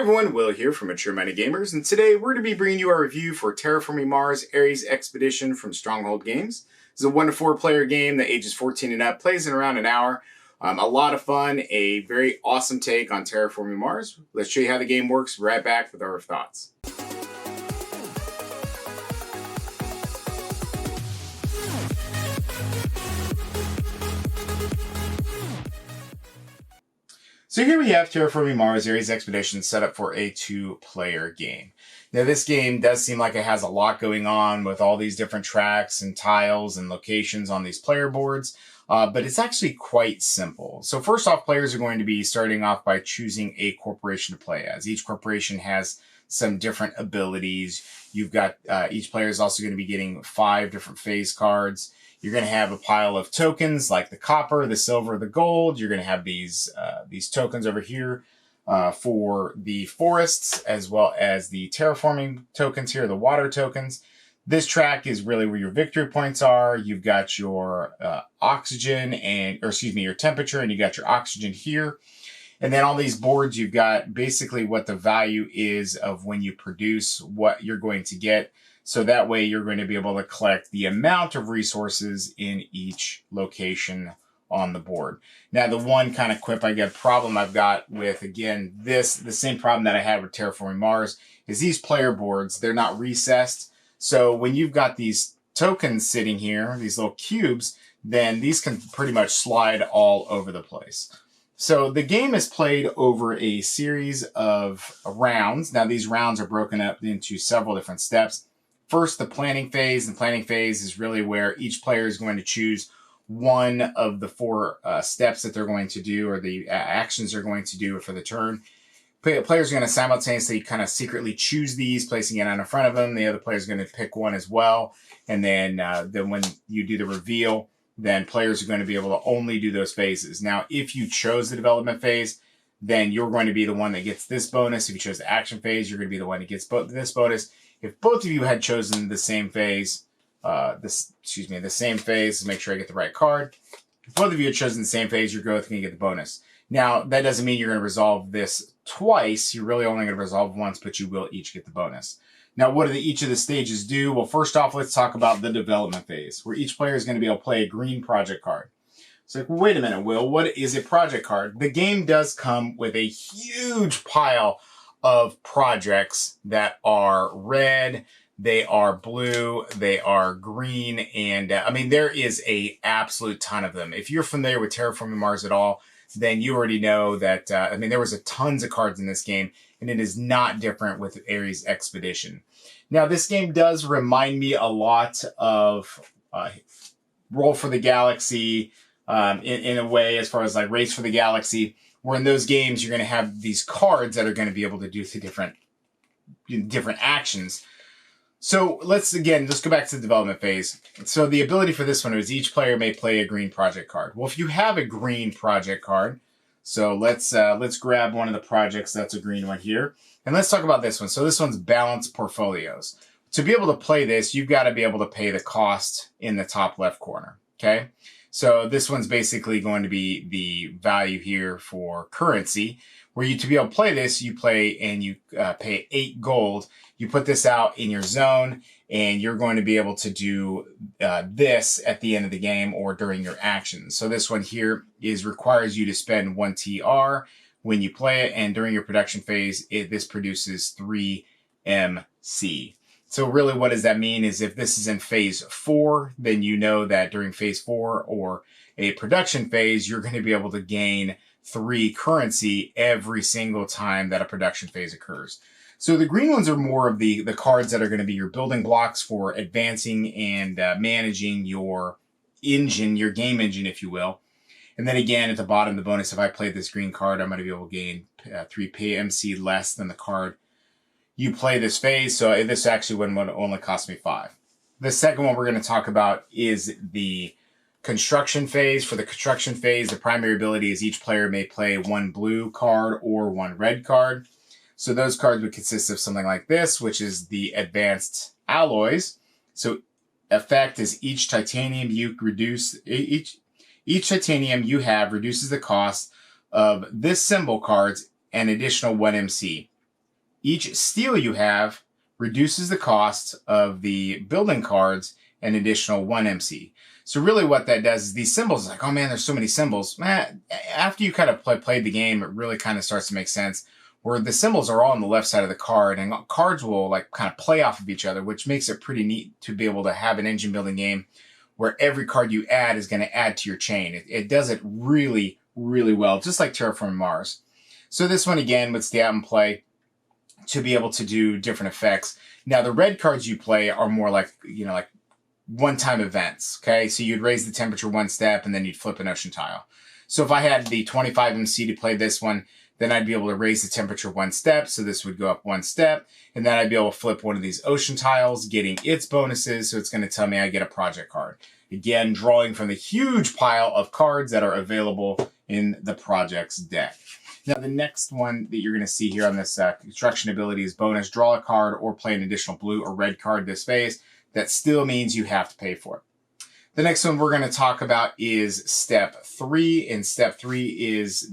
everyone, Will here from Mature Minded Gamers, and today we're going to be bringing you our review for Terraforming Mars Ares Expedition from Stronghold Games. This is a 1 to 4 player game that ages 14 and up, plays in around an hour. A lot of fun, a very awesome take on Terraforming Mars. Let's show you how the game works right back with our thoughts. So here we have Terraforming Mars Ares Expedition set up for a 2-player game. Now this game does seem like it has a lot going on with all these different tracks and tiles and locations on these player boards, but it's actually quite simple. So first off, players are going to be starting off by choosing a corporation to play as. Each corporation has some different abilities. You've got, each player is also going to be getting 5 different phase cards. You're going to have a pile of tokens like the copper, the silver, the gold. You're going to have these tokens over here for the forests, as well as the terraforming tokens here, the water tokens. This track is really where your victory points are. You've got your oxygen your temperature, and you got your oxygen here. And then on these boards, you've got basically what the value is of when you produce what you're going to get. So that way you're going to be able to collect the amount of resources in each location on the board. Now, the one kind of problem I've got with, again, the same problem that I had with Terraforming Mars is these player boards, they're not recessed. So when you've got these tokens sitting here, these little cubes, then these can pretty much slide all over the place. So the game is played over a series of rounds. Now, these rounds are broken up into several different steps. First, the planning phase. The planning phase is really where each player is going to choose one of the 4 steps that they're going to do, or the actions they're going to do for the turn. Players are going to simultaneously kind of secretly choose these, placing it in front of them. The other player is going to pick one as well. And then when you do the reveal, then players are going to be able to only do those phases. Now, if you chose the development phase, then you're going to be the one that gets this bonus. If you chose the action phase, you're going to be the one that gets this bonus. If both of you had chosen the same phase, the same phase, to make sure I get the right card. If both of you had chosen the same phase, you're both going to get the bonus. Now, that doesn't mean you're going to resolve this twice. You're really only going to resolve once, but you will each get the bonus. Now, what do each of the stages do? Well, first off, let's talk about the development phase, where each player is going to be able to play a green project card. It's like, wait a minute, Will, what is a project card? The game does come with a huge pile of projects that are red, they are blue, they are green, and there is a absolute ton of them. If you're familiar with Terraforming Mars at all, then you already know that, there was tons of cards in this game, and it is not different with Ares Expedition. Now, this game does remind me a lot of Roll for the Galaxy, in a way, as far as like Race for the Galaxy, where in those games, you're going to have these cards that are going to be able to do different actions. So let's go back to the development phase. So the ability for this one is each player may play a green project card. Well, if you have a green project card, so let's grab one of the projects that's a green one here. And let's talk about this one. So this one's Balanced Portfolios. To be able to play this, you've got to be able to pay the cost in the top left corner, okay? So this one's basically going to be the value here for currency, where to be able to play this, you play and you pay 8 gold. You put this out in your zone, and you're going to be able to do this at the end of the game or during your actions. So this one here requires you to spend 1 TR when you play it, and during your production phase, this produces 3 MC. So really what does that mean is if this is in phase 4, then you know that during phase 4 or a production phase, you're going to be able to gain 3 currency every single time that a production phase occurs. So the green ones are more of the cards that are going to be your building blocks for advancing and managing your engine, your game engine, if you will. And then again, at the bottom, the bonus, if I play this green card, I'm going to be able to gain 3 PMC less than the card you play this phase, so this actually would only cost me 5. The second one we're going to talk about is the construction phase. For the construction phase, the primary ability is each player may play 1 blue card or 1 red card. So those cards would consist of something like this, which is the advanced alloys. So effect is each titanium you have reduces the cost of this symbol cards an additional 1 MC. Each steel you have reduces the cost of the building cards an additional 1 MC. So really what that does is these symbols, like, oh man, there's so many symbols. Man, after you kind of played the game, it really kind of starts to make sense, where the symbols are all on the left side of the card, and cards will like kind of play off of each other, which makes it pretty neat to be able to have an engine building game where every card you add is going to add to your chain. It does it really, really well, just like Terraforming Mars. So this one, again, let's stay out and play to be able to do different effects. Now, the red cards you play are more like, like one-time events, okay? So you'd raise the temperature 1 step, and then you'd flip an ocean tile. So if I had the 25 MC to play this one, then I'd be able to raise the temperature 1 step, so this would go up 1 step, and then I'd be able to flip one of these ocean tiles, getting its bonuses, so it's going to tell me I get a project card. Again, drawing from the huge pile of cards that are available in the project's deck. Now, the next one that you're going to see here on this construction ability is bonus. Draw a card or play an additional blue or red card this phase. That still means you have to pay for it. The next one we're going to talk about is step 3. And step 3 is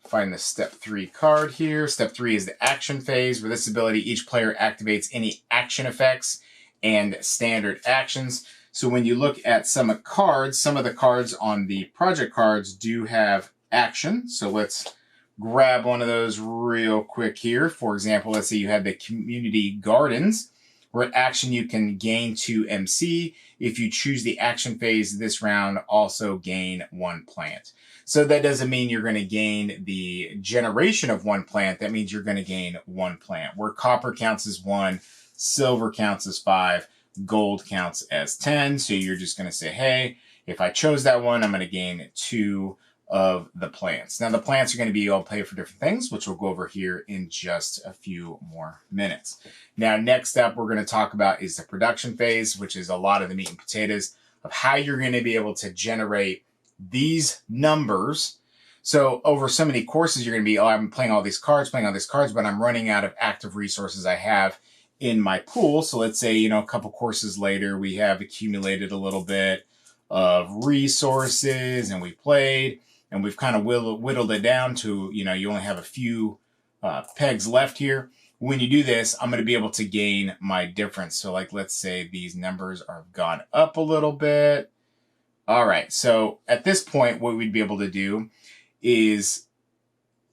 find the step 3 card here. Step 3 is the action phase. With this ability, each player activates any action effects and standard actions. So when you look at some of the cards on the project cards do have action. So let's grab one of those real quick here. For example, let's say you have the community gardens, where action you can gain 2 MC. If you choose the action phase this round, also gain 1 plant. So that doesn't mean you're going to gain the generation of 1 plant. That means you're going to gain 1 plant, where copper counts as 1, silver counts as 5, gold counts as 10. So you're just going to say, hey, if I chose that one, I'm going to gain 2 of the plants. Now, the plants are going to be all pay for different things, which we'll go over here in just a few more minutes. Now, next up, we're going to talk about is the production phase, which is a lot of the meat and potatoes of how you're going to be able to generate these numbers. So over so many courses, you're going to be, I'm playing all these cards, but I'm running out of active resources I have in my pool. So let's say, a couple courses later, we have accumulated a little bit of resources, and we played, and we've kind of whittled it down to, you only have a few pegs left here. When you do this, I'm going to be able to gain my difference. So like, let's say these numbers are gone up a little bit. All right. So at this point, what we'd be able to do is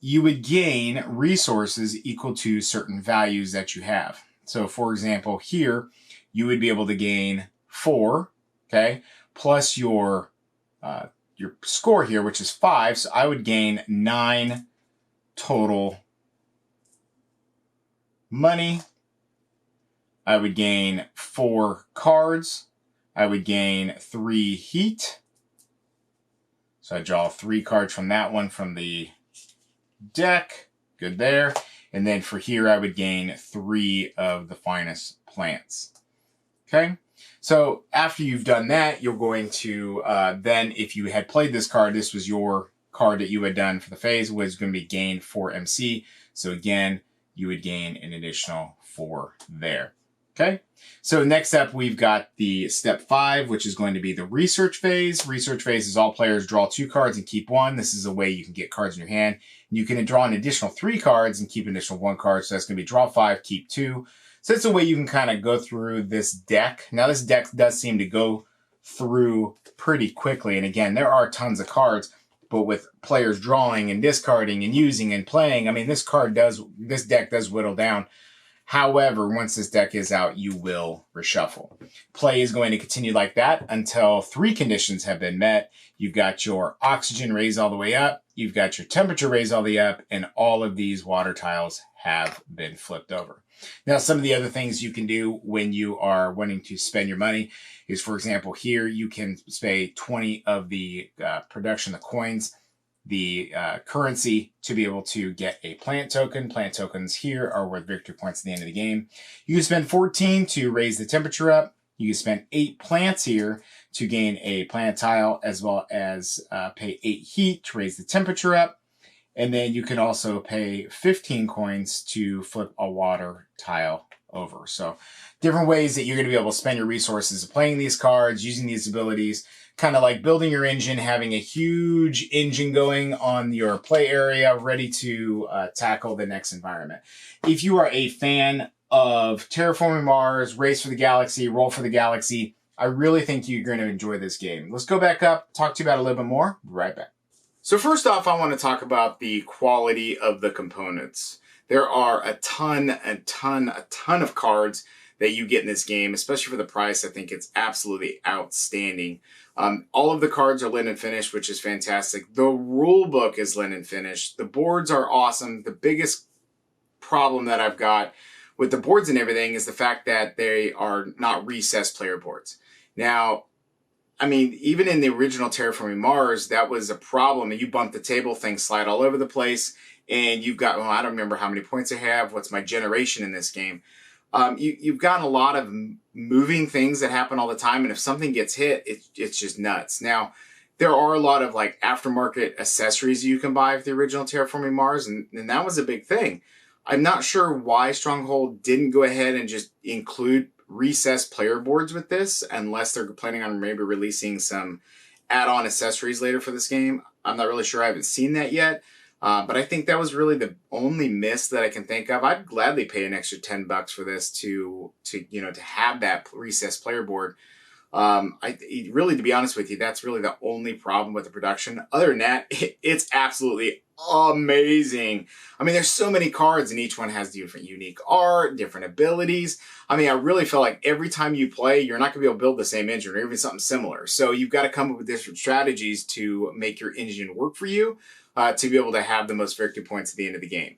you would gain resources equal to certain values that you have. So for example, here, you would be able to gain 4, okay, plus your score here, which is 5. So I would gain 9 total money. I would gain 4 cards. I would gain 3 heat. So I draw 3 cards from that one from the deck. Good there. And then for here, I would gain 3 of the finest plants. Okay. So after you've done that, you're going to then, if you had played this card, this was your card that you had done for the phase, was going to be gain 4 MC. So again, you would gain an additional 4 there. Okay. So next up, we've got the step 5, which is going to be the research phase. Research phase is all players draw 2 cards and keep 1. This is a way you can get cards in your hand. You can draw an additional 3 cards and keep an additional 1 card. So that's going to be draw 5, keep 2. So it's a way you can kind of go through this deck. Now, this deck does seem to go through pretty quickly. And again, there are tons of cards, but with players drawing and discarding and using and playing, I mean, this deck does whittle down. However, once this deck is out, you will reshuffle. Play is going to continue like that until 3 conditions have been met. You've got your oxygen raised all the way up, you've got your temperature raised all the way up, and all of these water tiles have been flipped over. Now, some of the other things you can do when you are wanting to spend your money is, for example, here you can pay 20 of the production, the coins, the currency to be able to get a plant token. Plant tokens here are worth victory points at the end of the game. You can spend 14 to raise the temperature up. You can spend 8 plants here to gain a plant tile, as well as pay 8 heat to raise the temperature up. And then you can also pay 15 coins to flip a water tile over. So different ways that you're going to be able to spend your resources playing these cards, using these abilities kind of like building your engine, having a huge engine going on your play area, ready to tackle the next environment. If you are a fan of Terraforming Mars, Race for the Galaxy, Roll for the Galaxy, I really think you're going to enjoy this game. Let's go back up, talk to you about it a little bit more. Right back. So first off, I want to talk about the quality of the components. There are a ton of cards that you get in this game, especially for the price. I think it's absolutely outstanding. All of the cards are linen finished, which is fantastic. The rule book is linen finished. The boards are awesome. The biggest problem that I've got with the boards and everything is the fact that they are not recessed player boards. Now, I mean, even in the original Terraforming Mars, that was a problem. And you bump the table, things slide all over the place. And you've got, well, I don't remember how many points I have. What's my generation in this game? You've got a lot of moving things that happen all the time. And if something gets hit, it's just nuts. Now, there are a lot of like aftermarket accessories you can buy with the original Terraforming Mars. And that was a big thing. I'm not sure why Stronghold didn't go ahead and just include recessed player boards with this, unless they're planning on maybe releasing some add-on accessories later for this game. I'm not really sure. I haven't seen that yet. But I think that was really the only miss that I can think of. I'd gladly pay an extra $10 for this to have that recessed player board. Really, to be honest with you, that's really the only problem with the production. Other than that, it's absolutely amazing. I mean, there's so many cards and each one has different unique art, different abilities. I mean, I really feel like every time you play, you're not going to be able to build the same engine or even something similar. So you've got to come up with different strategies to make your engine work for you, to be able to have the most victory points at the end of the game.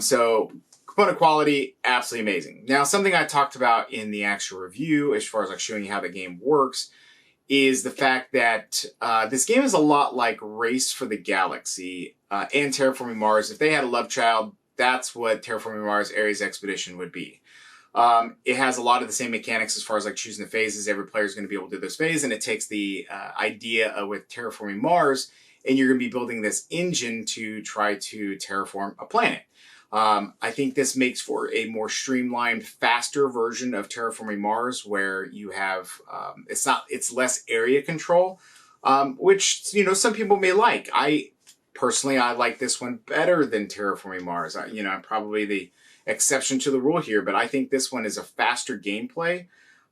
So component quality, absolutely amazing. Now, something I talked about in the actual review, as far as like showing you how the game works, is the fact that this game is a lot like Race for the Galaxy and Terraforming Mars. If they had a love child, that's what Terraforming Mars Ares Expedition would be. It has a lot of the same mechanics as far as like choosing the phases. Every player is going to be able to do those phases, and it takes the idea with Terraforming Mars, and you're going to be building this engine to try to terraform a planet. I think this makes for a more streamlined, faster version of Terraforming Mars, where you have it's less area control, which some people may like. Personally, I like this one better than Terraforming Mars. I'm probably the exception to the rule here, but I think this one is a faster gameplay.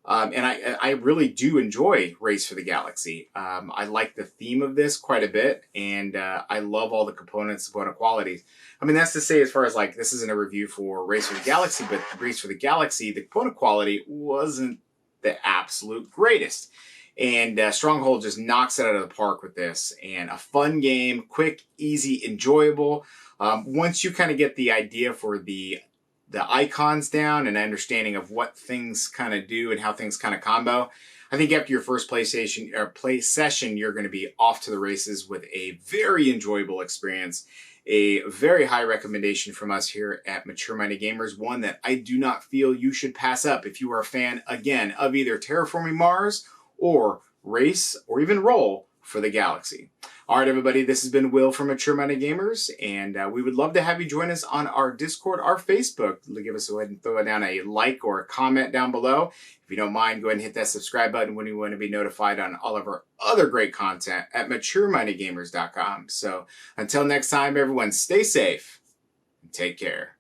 And I really do enjoy Race for the Galaxy. I like the theme of this quite a bit, and I love all the components, component qualities. I mean, that's to say, as far as like, this isn't a review for Race for the Galaxy, but Race for the Galaxy, the component quality wasn't the absolute greatest. And Stronghold just knocks it out of the park with this. And a fun game, quick, easy, enjoyable. Once you kind of get the idea for the icons down and understanding of what things kind of do and how things kind of combo, I think after your first play session, you're going to be off to the races with a very enjoyable experience. A very high recommendation from us here at Mature Minded Gamers, one that I do not feel you should pass up if you are a fan, again, of either Terraforming Mars or Race or even Roll for the Galaxy. All right, everybody, this has been Will from Mature Minded Gamers, and we would love to have you join us on our Discord, our Facebook. Give us go ahead and throw down a like or a comment down below. If you don't mind, go ahead and hit that subscribe button when you want to be notified on all of our other great content at maturemindedgamers.com. So until next time, everyone, stay safe and take care.